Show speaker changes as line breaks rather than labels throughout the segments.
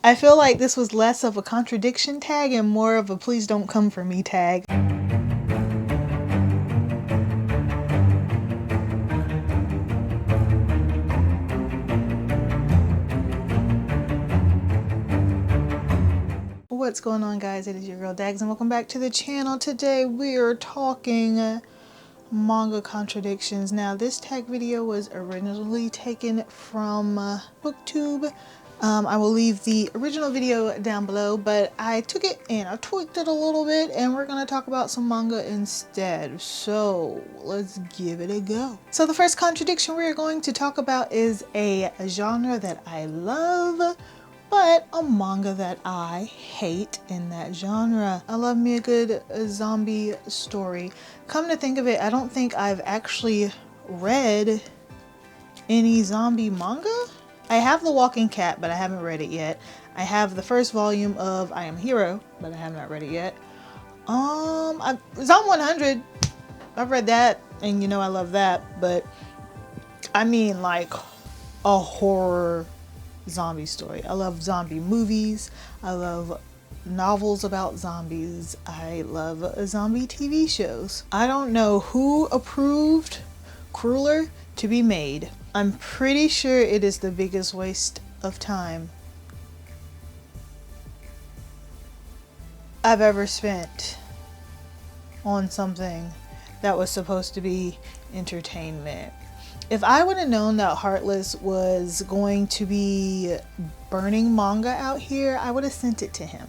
I feel like this was less of a contradiction tag and more of a please don't come for me tag. What's going on, guys? It is your girl Dags and welcome back to the channel. Today we are talking Manga Contradictions. Now this tag video was originally taken from BookTube. I will leave the original video down below, but I took it and I tweaked it a little bit and we're going to talk about some manga instead. So let's give it a go. So the first contradiction we're going to talk about is a genre that I love, but a manga that I hate in that genre. I love me a good zombie story. Come to think of it, I don't think I've actually read any zombie manga. I have The Walking Cat, but I haven't read it yet. I have the first volume of I Am Hero, but I have not read it yet. Zom 100, I've read that, and you know I love that, but I mean like a horror zombie story. I love zombie movies. I love novels about zombies. I love zombie TV shows. I don't know who approved Crueler to be made. I'm pretty sure it is the biggest waste of time I've ever spent on something that was supposed to be entertainment. If I would have known that Heartless was going to be burning manga out here, I would have sent it to him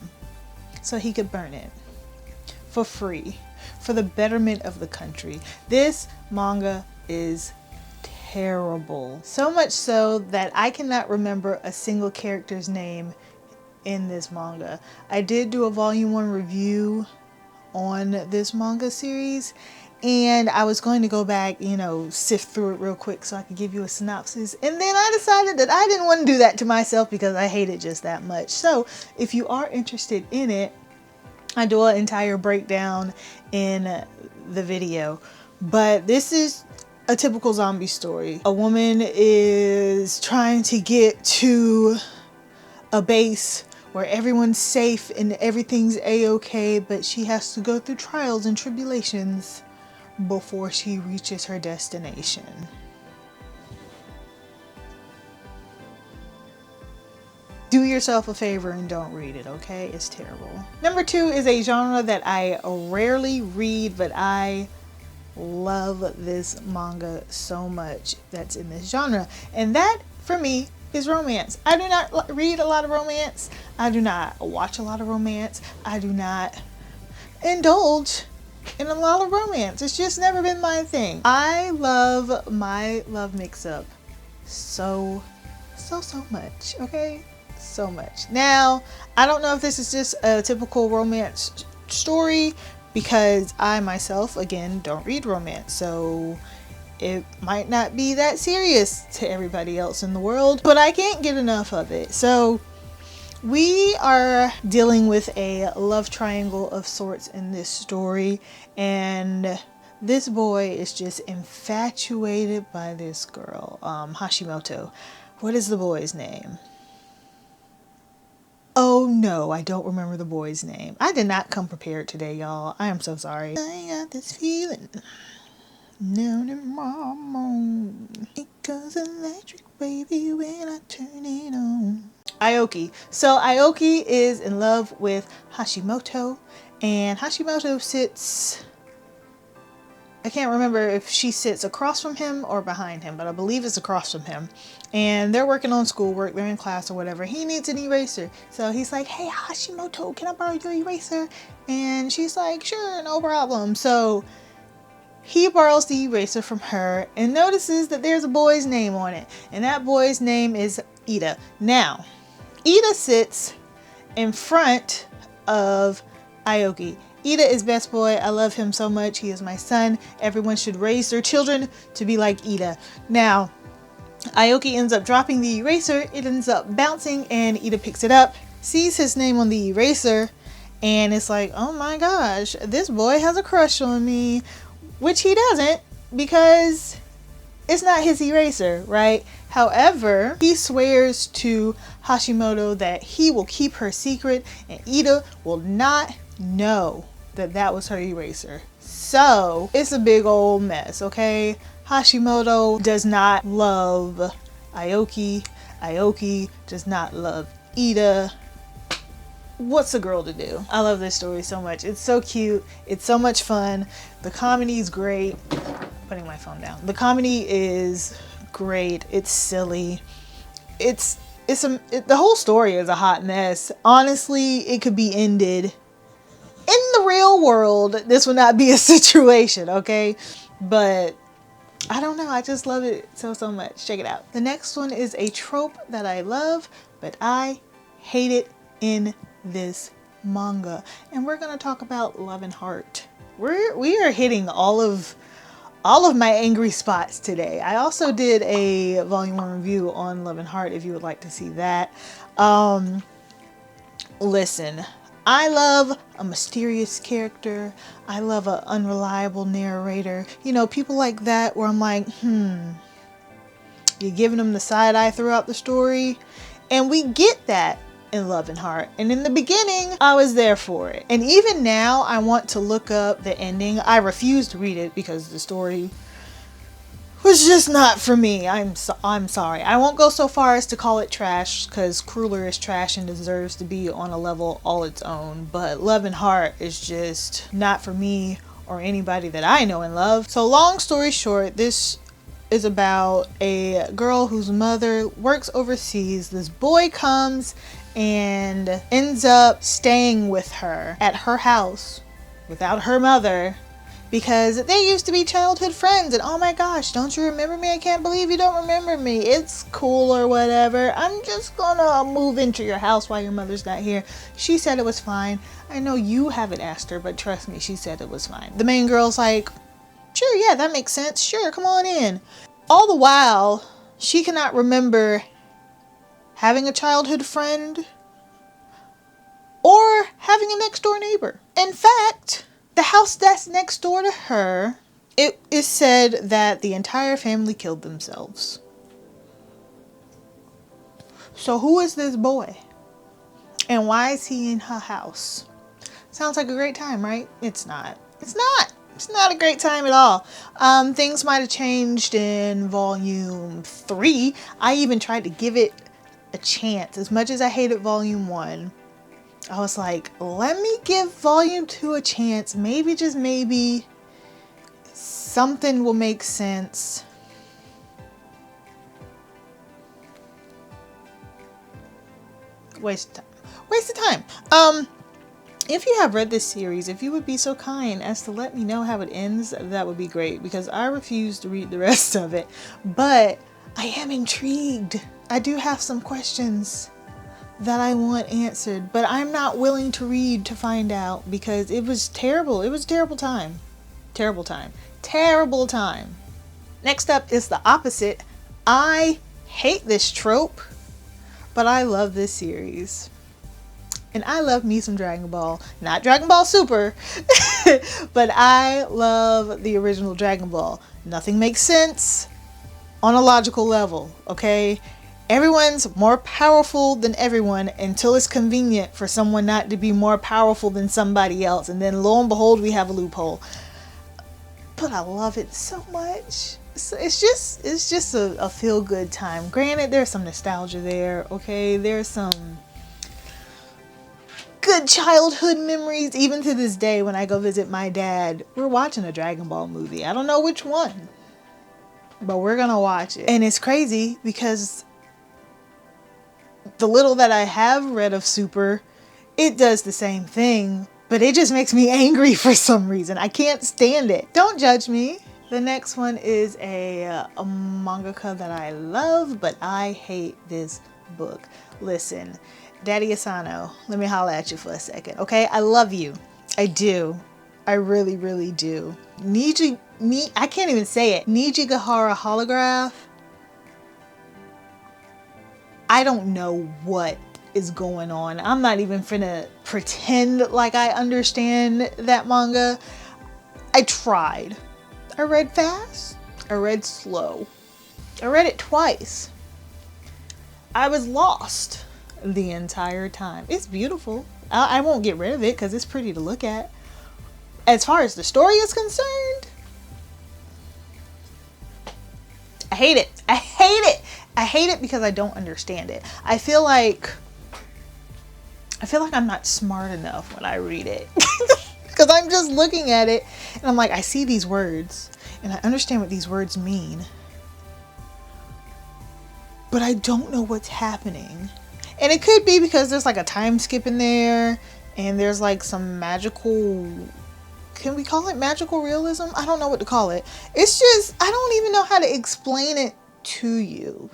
so he could burn it for free for the betterment of the country. This manga is terrible. So much so that I cannot remember a single character's name in this manga. I did do a volume 1 review on this manga series, and I was going to go back, you know, sift through it real quick so I could give you a synopsis. And then I decided that I didn't want to do that to myself because I hate it just that much. So if you are interested in it, I do an entire breakdown in the video. But this is a typical zombie story. A woman is trying to get to a base where everyone's safe and everything's a-okay, but she has to go through trials and tribulations before she reaches her destination. Do yourself a favor and don't read it, okay? It's terrible. Number 2 is a genre that I rarely read, but I love this manga so much that's in this genre, and that for me is romance. I do not read a lot of romance. I do not watch a lot of romance. I do not indulge in a lot of romance. It's just never been my thing. I love my love mix-up so much, okay? So much. Now, I don't know if this is just a typical romance story because I myself, again, don't read romance, so it might not be that serious to everybody else in the world, but I can't get enough of it. So we are dealing with a love triangle of sorts in this story, and this boy is just infatuated by this girl, Hashimoto. What is the boy's name? Oh no, I don't remember the boy's name. I did not come prepared today, y'all. I am so sorry. I got this feeling down in my moan. It goes electric, baby, when I turn it on. Aoki. So Aoki is in love with Hashimoto, and Hashimoto sits, I can't remember if she sits across from him or behind him, but I believe it's across from him. And they're working on schoolwork, they're in class or whatever. He needs an eraser. So he's like, hey Hashimoto, can I borrow your eraser? And she's like, sure, no problem. So he borrows the eraser from her and notices that there's a boy's name on it. And that boy's name is Ida. Now, Ida sits in front of Aoki. Ida is best boy. I love him so much. He is my son. Everyone should raise their children to be like Ida. Now, Aoki ends up dropping the eraser. It ends up bouncing and Ida picks it up, sees his name on the eraser, and it's like, oh my gosh, this boy has a crush on me. Which he doesn't, because it's not his eraser, right? However, he swears to Hashimoto that he will keep her secret and Ida will not know that that was her eraser. So it's a big old mess, okay? Hashimoto does not love Aoki. Aoki does not love Ida. What's a girl to do? I love this story so much. It's so cute. It's so much fun. The comedy is great. Putting my phone down. The comedy is great. It's silly. The whole story is a hot mess. Honestly, it could be ended in the real world. This would not be a situation, okay? But I don't know. I just love it so much. Check it out. The next one is a trope that I love, but I hate it in this manga. And we're going to talk about Love and Heart. We are hitting all of my angry spots today. I also did a volume 1 review on Love and Heart if you would like to see that. Listen, I love a mysterious character. I love an unreliable narrator. You know, people like that where I'm like, you're giving them the side eye throughout the story. And we get that in Love and Heart. And in the beginning, I was there for it. And even now, I want to look up the ending. I refuse to read it because the story was just not for me. I'm sorry. I won't go so far as to call it trash because Crueler is trash and deserves to be on a level all its own. But Love and Heart is just not for me or anybody that I know and love. So long story short, this is about a girl whose mother works overseas. This boy comes and ends up staying with her at her house without her mother because they used to be childhood friends. And oh my gosh, don't you remember me? I can't believe you don't remember me. It's cool or whatever. I'm just gonna move into your house while your mother's not here. She said it was fine. I know you haven't asked her, but trust me, she said it was fine. The main girl's like, sure, yeah, that makes sense. Sure, come on in. All the while, she cannot remember having a childhood friend or having a next door neighbor. In fact, the house that's next door to her, it is said that the entire family killed themselves. So who is this boy? And why is he in her house? Sounds like a great time, right? It's not. It's not. It's not a great time at all. Things might have changed in volume 3. I even tried to give it a chance. As much as I hated volume 1, I was like, let me give volume 2 a chance. Maybe, just maybe, something will make sense. Waste of time. Waste of time. If you have read this series, if you would be so kind as to let me know how it ends, that would be great because I refuse to read the rest of it. But I am intrigued. I do have some questions that I want answered, but I'm not willing to read to find out because it was terrible. It was a terrible time. Terrible time. Terrible time. Next up is the opposite. I hate this trope, but I love this series. And I love me some Dragon Ball. Not Dragon Ball Super, but I love the original Dragon Ball. Nothing makes sense on a logical level, okay? Everyone's more powerful than everyone until it's convenient for someone not to be more powerful than somebody else. And then lo and behold, we have a loophole. But I love it so much. It's just a feel-good time. Granted, there's some nostalgia there, okay? There's some good childhood memories. Even to this day, when I go visit my dad, we're watching a Dragon Ball movie. I don't know which one, but we're gonna watch it. And it's crazy because the little that I have read of Super, it does the same thing, but it just makes me angry for some reason. I can't stand it. Don't judge me. The next one is a mangaka that I love, but I hate this book. Listen, Daddy Asano, let me holla at you for a second, okay? I love you. I do. I really, really do. I can't even say it. Nijigahara Holograph. I don't know what is going on. I'm not even finna pretend like I understand that manga. I tried. I read fast. I read slow. I read it twice. I was lost the entire time. It's beautiful. I won't get rid of it because it's pretty to look at. As far as the story is concerned, I hate it. I hate it. I hate it because I don't understand it. I feel like I'm not smart enough when I read it. Because I'm just looking at it and I'm like, I see these words and I understand what these words mean, but I don't know what's happening. And it could be because there's like a time skip in there and there's like some magical, can we call it magical realism? I don't know what to call it. It's just, I don't even know how to explain it to you.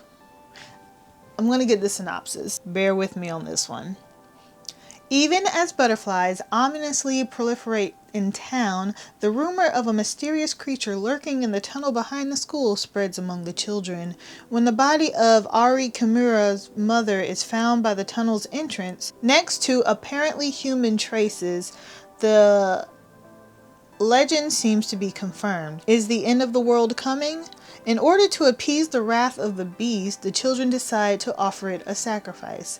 I'm going to get the synopsis. Bear with me on this one. Even as butterflies ominously proliferate in town, the rumor of a mysterious creature lurking in the tunnel behind the school spreads among the children. When the body of Ari Kimura's mother is found by the tunnel's entrance, next to apparently human traces, the legend seems to be confirmed. Is the end of the world coming? In order to appease the wrath of the beast, the children decide to offer it a sacrifice.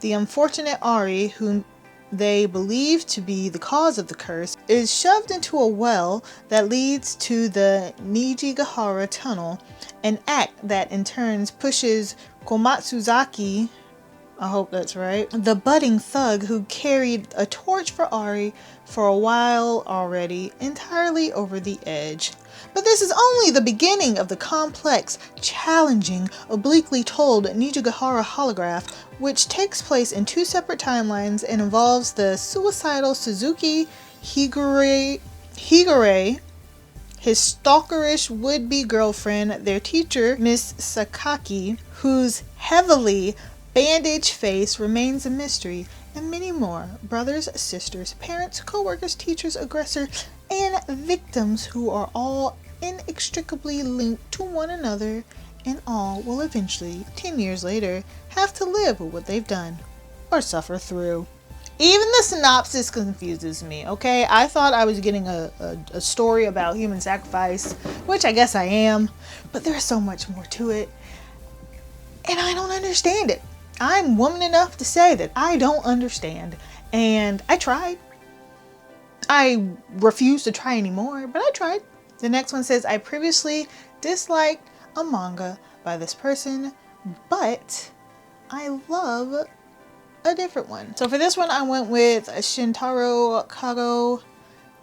The unfortunate Ari, whom they believe to be the cause of the curse, is shoved into a well that leads to the Nijigahara tunnel, an act that in turn pushes Komatsuzaki, I hope that's right, the budding thug who carried a torch for Ari for a while already, entirely over the edge. But this is only the beginning of the complex, challenging, obliquely told Nijigahara Holograph, which takes place in 2 separate timelines and involves the suicidal Suzuki Higure, his stalkerish would-be girlfriend, their teacher, Miss Sakaki, whose heavily bandaged face remains a mystery, and many more. Brothers, sisters, parents, co-workers, teachers, aggressors, and victims who are all inextricably linked to one another, and all will eventually, 10 years later, have to live with what they've done or suffer through. Even the synopsis confuses me, okay? I thought I was getting a story about human sacrifice, which I guess I am, but there's so much more to it, and I don't understand it. I'm woman enough to say that I don't understand, and I tried. I refuse to try anymore, but I tried. The next one says, I previously disliked a manga by this person, but I love a different one. So for this one, I went with Shintaro Cargo.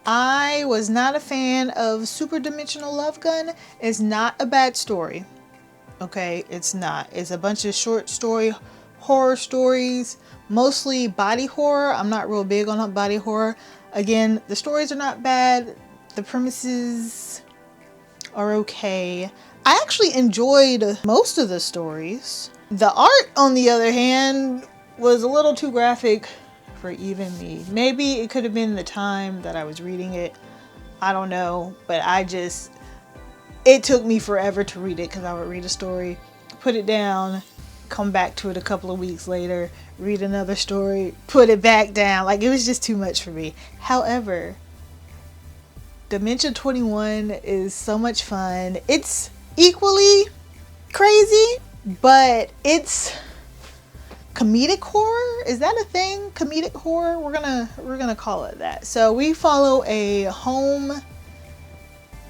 I was not a fan of Super Dimensional Love Gun. It's not a bad story. Okay, it's not. It's a bunch of short story horror stories, mostly body horror. I'm not real big on body horror. Again, the stories are not bad. The premises are okay. I actually enjoyed most of the stories. The art, on the other hand, was a little too graphic for even me. Maybe it could have been the time that I was reading it. I don't know, but it took me forever to read it because I would read a story, put it down, come back to it a couple of weeks later, read another story, put it back down. Like, it was just too much for me. However, Dimension 21 is so much fun. It's equally crazy, but it's comedic horror. Is that a thing? Comedic horror? We're gonna call it that. So we follow a home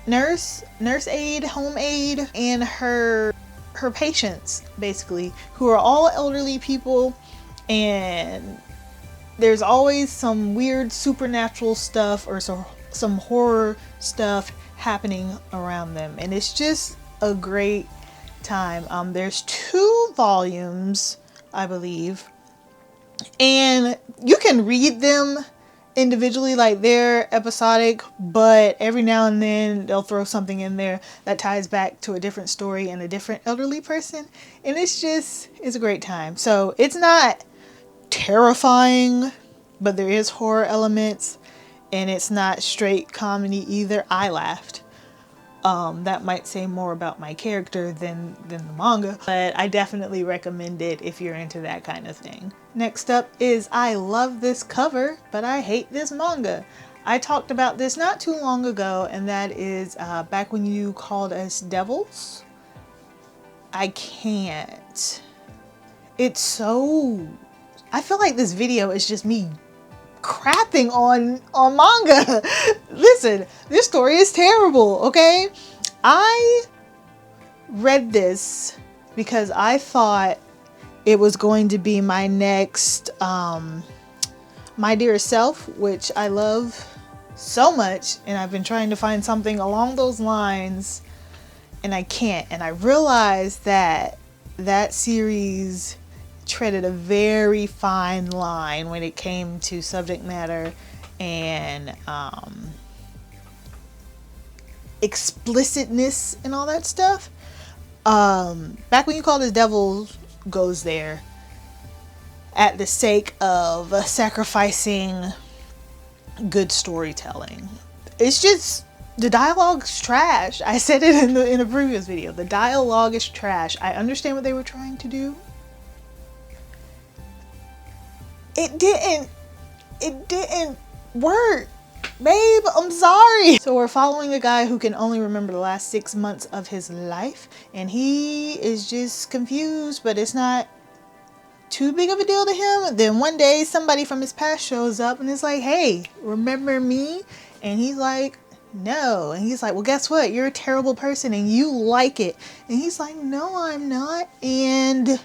home aide, and her patients, basically, who are all elderly people, and there's always some weird supernatural stuff or some horror stuff happening around them, and it's just a great time. There's 2 volumes, I believe, and you can read them individually, like they're episodic, but every now and then they'll throw something in there that ties back to a different story and a different elderly person, and it's a great time. So it's not terrifying, but there is horror elements, and it's not straight comedy either. I laughed. That might say more about my character than the manga, but I definitely recommend it if you're into that kind of thing. Next up is I love this cover, but I hate this manga. I talked about this not too long ago, and that is back when you called us Devils I can't. It's so... I feel like this video is just me crapping on manga. Listen, this story is terrible, okay? I read this because I thought it was going to be my next My Dear Self, which I love so much, and I've been trying to find something along those lines and I can't. And I realized that that series treaded a very fine line when it came to subject matter and explicitness and all that stuff. Back when you call this Devil Goes There, at the sake of sacrificing good storytelling. It's just, the dialogue's trash. I said it in a previous video. The dialogue is trash. I understand what they were trying to do. It didn't work. Babe, I'm sorry. So we're following a guy who can only remember the last 6 months of his life, and he is just confused, but it's not too big of a deal to him. Then one day somebody from his past shows up and is like, hey, remember me? And he's like, no. And he's like, well, guess what? You're a terrible person and you like it. And he's like, no, I'm not. And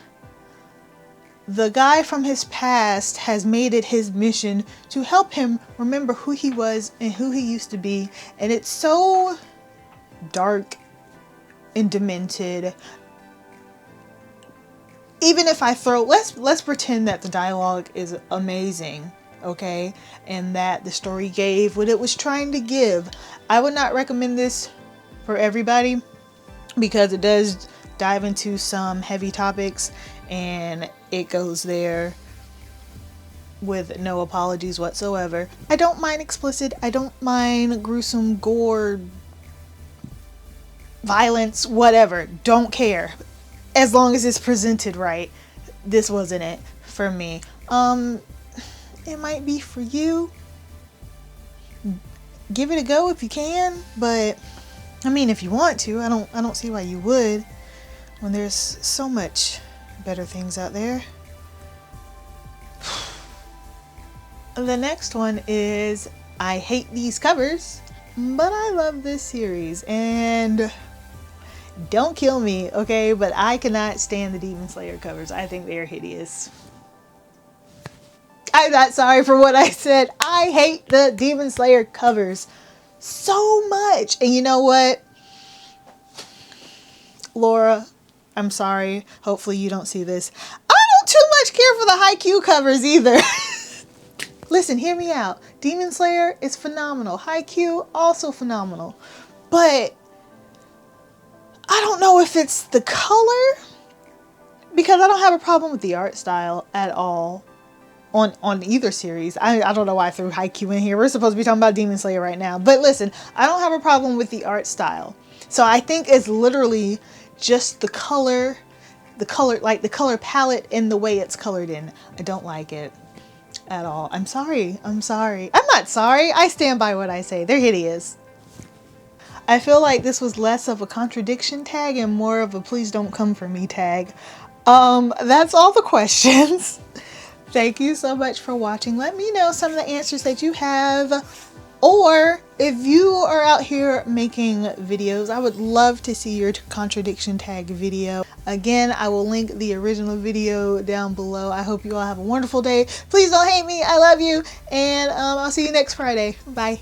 the guy from his past has made it his mission to help him remember who he was and who he used to be. And it's so dark and demented. Even if I throw, let's pretend that the dialogue is amazing, okay? And that the story gave what it was trying to give. I would not recommend this for everybody because it does dive into some heavy topics and it goes there with no apologies whatsoever. I don't mind explicit, I don't mind gruesome gore, violence, whatever, don't care. As long as it's presented right. This wasn't it for me. It might be for you. Give it a go if you can, but I mean, if you want to, I don't see why you would when there's so much better things out there. The next one is I hate these covers, but I love this series, and don't kill me, okay? But I cannot stand the Demon Slayer covers. I think they are hideous. I'm not sorry for what I said. I hate the Demon Slayer covers so much. And you know what? Laura, I'm sorry. Hopefully you don't see this. I don't too much care for the Haikyuu covers either. Listen, hear me out. Demon Slayer is phenomenal. Haikyuu, also phenomenal. But I don't know if it's the color, because I don't have a problem with the art style at all on either series. I don't know why I threw Haikyuu in here. We're supposed to be talking about Demon Slayer right now. But listen, I don't have a problem with the art style. So I think it's literally just the color, like the color palette and the way it's colored in. I don't like it at all. I'm sorry. I'm sorry. I'm not sorry. I stand by what I say. They're hideous. I feel like this was less of a contradiction tag and more of a please don't come for me tag. That's all the questions. Thank you so much for watching. Let me know some of the answers that you have, or if you are out here making videos, I would love to see your contradiction tag video. Again, I will link the original video down below. I hope you all have a wonderful day. Please don't hate me. I love you. And I'll see you next Friday. Bye.